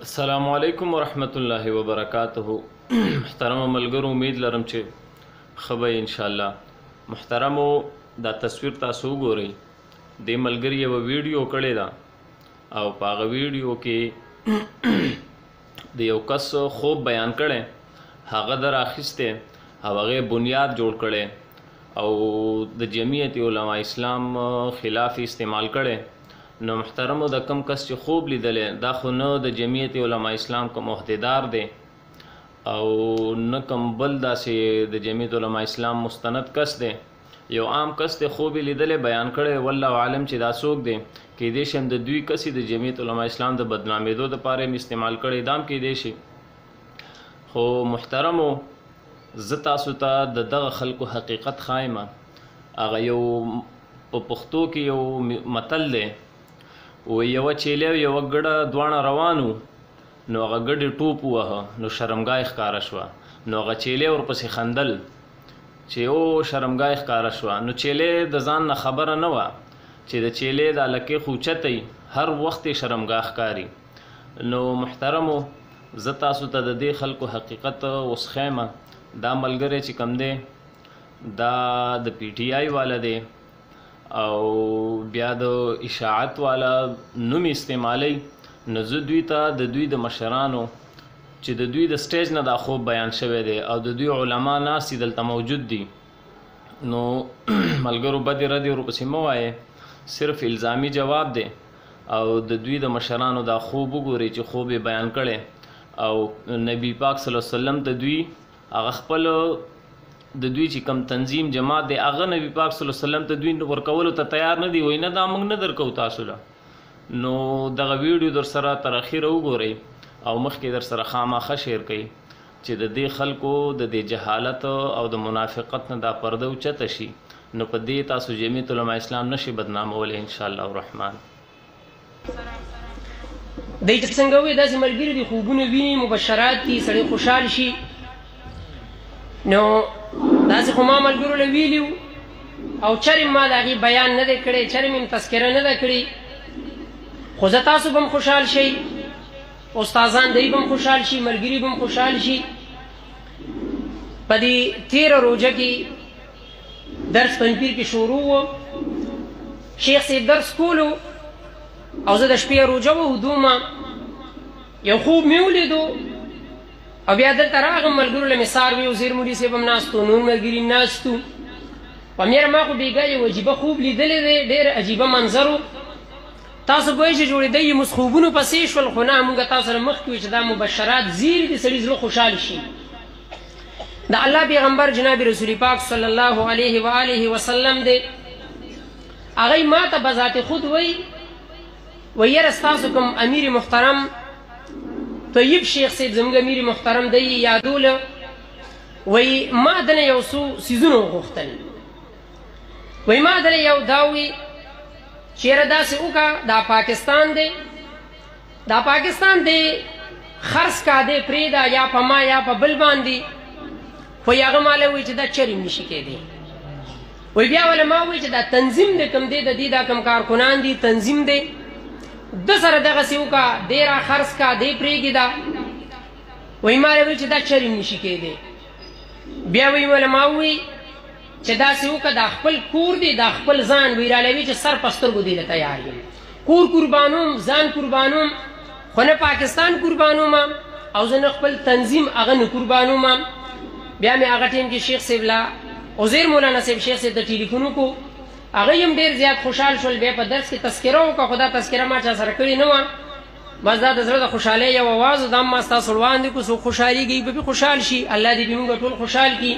السلام علیکم ورحمت الله وبرکاته. محترم ملګرو، امید لرم چې ښه به ان شاء الله. محترمو، دا تصویر تاسو وګورئ. د ملګري یوه ویډیو کړې ده او په هغه ویډیو کې د یو کس خوب بیان کړی، هغه در اخیستی او هغې بنیاد جوړ کړی او د جمعیت علماء اسلام خلاف استعمال کړی. نو محترمو، د کم کس چې خوب لیدلی دا خو نه د جمعیت علماء اسلام کوم عهدیدار دی او نه کوم بل داسې د جمعیت علماء اسلام مستند کس دی، یو عام کس دی. خوب یې لیدلی بیان کړی، والله عالم چې دا څوک دی. کیدای شي د دوی کس د جمعیت علماء اسلام د بدنامېدو دپاره یې استعمال کړی، دا هم کیدای شي. خو محترمو، زه تاسو ته د دغه خلکو حقیقت ښایم. هغه یو په پښتو کې یو متل دی، و یوه چیلې او یوه ګډه دواړه روان وو. نو هغه ګډې ټوپ ووهه، نو شرمګاه ښکاره شوه. نو هغه چیلې ورپسې خندل چې او شرمګاه ښکاره شوه. نو چیلې د ځان نه خبره نه وه چې د چیلې د هلکې خو اوچتی، هر وخت یې شرمګاه ښکاري. نو محترمو، زه تاسو ته د دې خلکو حقیقت اوس ښیم. دا ملګری چې کوم دی دا د پی ټی آی والا دی او بیا د اشاعت والا نوم استعمالی. نو زه دوی ته د دوی د مشرانو چې د دوی د سټیج نه دا خوب بیان شوی دی او د دوی علما ناست دلته موجود دي، نو ملګرو بدې ردې ورپسې مه وایې، صرف الزامي جواب دی. او د دوی د مشرانو دا خوب وګورئ چې خوب یې بیان کړی او نبی پاک صلی الله علیه وسلم ته دوی هغه خپل د دوی چې کم تنظیم جماعت دی هغه نبی پاک صلی الله علیه وسلم ته دوی ورکولو ته تیار نه دي، وایي نه دا موږ نه درکو تاسو له. نو دغه ویډیو در سره تر اخره وګورئ او مخکې در سره خامخا شیر کوي چې د دې خلکو د دې جهالت او د منافقت نه دا پرده اوچته شي. نو په دې تاسو جمعیت علماء اسلام نشي بدنامولی ان شاء الله الرحمن. دی چې څنګه وایي داسې ملګري دي، خوبونه ویني، مبشرات دي، سړی خوشحال شي. نو داسې خو ما ملګرو له ویلي وو او چرې ما د هغې بیان نه دی کړی، چرې مې تذکره نه ده کړې. خو زه تاسو به هم خوشحال شئ، استادان دی به هم خوشحال شي، ملګري به هم خوشحال شي. په دې تېره روژه کې درس پنځپیر کې شروع و، شیخ صاحب درس کولو او زه د شپې روژه وهدومه، یو خوب مې ولیدو او بیا دلته راغم، ملګرو له مې څاروي او زیر مولي صاحب هم ناست و، نور ملګري هم ناست وو. په میره ما خو بېګا یو عجیبه خوب لیدلی دی، ډېر عجیبه منظر و. تاسو پوهېږئ چې جوړېدی یې اوس خوبونو پسې شول، خو نه، مونږ تاسو سره مخکې وي چې دا مبشرات زیري د سړي زړه خوشحال شي. د الله پیغمبر جناب رسول پاک صلی الله علیه و آله وسلم دی، هغوی ما ته بذات خود وایي یاره ستاسو کوم امیر محترم طیب شیخ صاحب زموږ امیر محترم دی یادوله، وایي ما دنه یو څو څیزونه وغوښتل. وایي ما دله یو دا وایي چې یاره داسې وکړه، دا پاکستان دی، دا پاکستان دی، خرڅ کا دی پرېږده، یا په ما یا په بل باندې. خو هغه ما له وایي چې دا چرې نشي کېدی. وایي بیا وله ما وایي چې دا تنظیم دی کوم دی، د دې دا کوم کارکنان دي، تنظیم دی، د سره دغسې وکړه، دی را خرڅ کا، دی پرېږده. وایي ما له وایي چې دا چرې نشي کېدی. بیا وایي وله ما وایي چې داسې وکړه، دا خپل کور دی، دا خپل ځان وایي راله وایي چې سر په سترګو دی له تیار یم، کور قربانوم، ځان قربانوم، خو نه پاکستان قربانوم او زه نه خپل تنظیم هغه نه قربانوم. بیا مې هغه ټیم کې شیخ صاحب لا عزیر مولانا صاحب شیخ صاحب ته ټلیفون وکړو، هغوی هم ډېر زیات خوشحال شول. بیا په درس کې تذکره وکړه، خو دا تذکره ما چا سره کړې نه وه، بس دا د زړه د خوشحالۍ یو اواز و، دا هم ما ستاسو وړاندې کړو. څوک خوشحالېږي به پې خوشحال شي، الله دې پې موږ ټول خوشحال کړي.